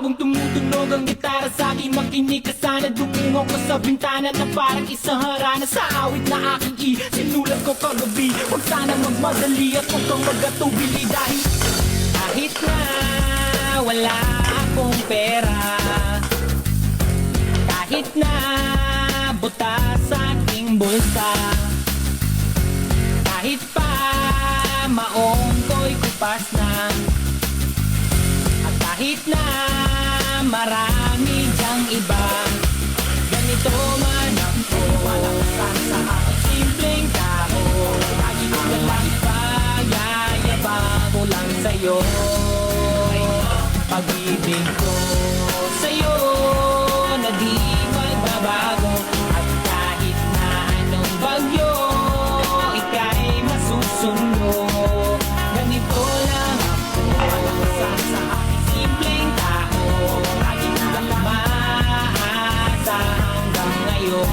Habang tumutunog ang gitara sa akin, makinig ka sana. Dumungo ko sa bintana na parang isang harana. Sa awit na aking sinulat ko kagabi, huwag sana magmadali at huwag kang magatubili. Dahil kahit na wala akong pera, kahit na butas sa aking bulsa, kahit pa maong ko'y kupas na, at kahit na marami dyang iba, ganito man ako, malakasan sa aking simpleng tao. Lagi ko na lang ipagayayabang ko lang sa'yo, pag-ibig ko sa'yo na di magbabago. At kahit na anong bagyo, ika'y masusundo. Ganito lang ako, malakasan sa aking simpleng tao. Lagi ko lang umaasa hanggang ngayon.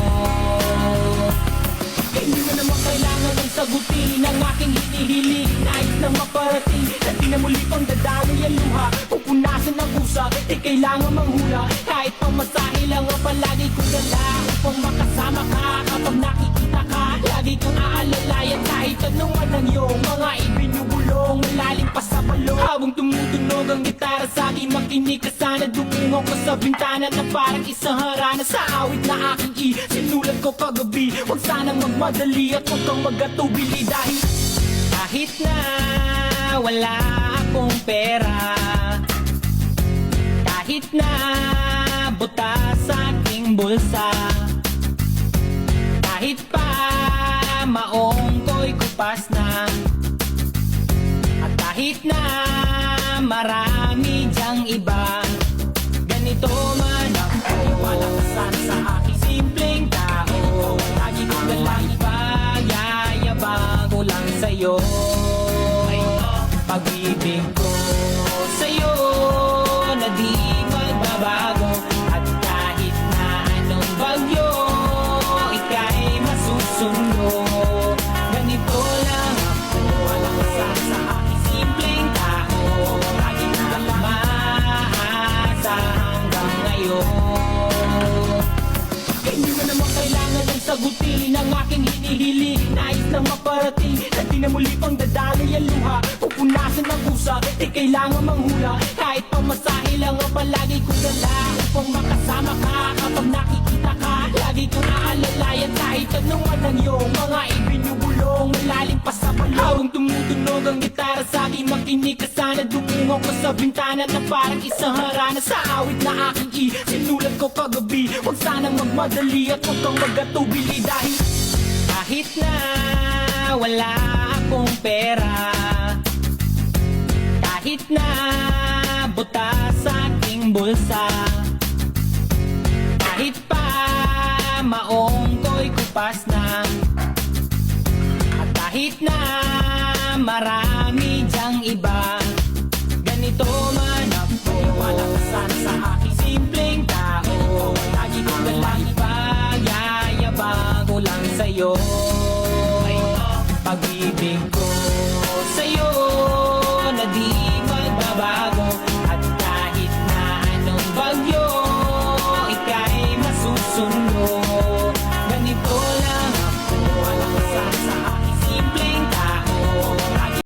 Hindi mo naman kailangan ng sagutin ang aking hinihiling. Nais nang maparating na di na muli pang dadaloy ang luha. Pupunasan ng busa, kailangan manghula. Kahit pamasahe lang ang palagi ko dala, upang makasama ka kapag nakikita ka. Lagi kong aalalayan kahit anuman ang iyong mga ibinubulong, malalim pa sa balong. Habang tumutunog ang gitara sa akin, makinig ka sana. Dumungo ko sa bintana na parang isang harana. Sa awit na aking sinulat ko kagabi, huwag sana magmadali at huwag kang magatubili. Dahil kahit na wala akong pera, kahit na butas sa aking bulsa, kahit pa maong ko'y kupas na, at kahit na marami dyang iba, ganito man ako, malakasan sa aking simpleng tao. Lagi ko na lang ipagayayabang ko lang sa'yo, pag-ibig ko sa'yo na di magbabago. At kahit na anong bagyo, ika'y masusundo. Ganito lang ako, malakasan sa aking simpleng tao. Lagi ko lang umaasa hanggang ngayon. Hindi mo naman kailangan ng sagutin ang aking hinihiling. Nais nang maparating na di na muli pang dadaloy ang luha. Pupunasan ng busa, kailangan manghula. Kahit pamasahe lang ang palagi ko dala, upang makasama ka kapag nakikita ka. Lagi kong aalalayan kahit anuman ang iyong mga ibinubulong, malalim pa sa balong. Habang tumutunog ang gitara sa akin, makinig ka sana. Dumungo ko sa bintana na parang isang harana. Sa awit na aking sinulat ko kagabi, huwag sanang magmadali at huwag kang magatubili. Dahil kahit na wala akong pera, kahit na butas sa aking bulsa, kahit pa maong ko'y kupas na, at kahit na marami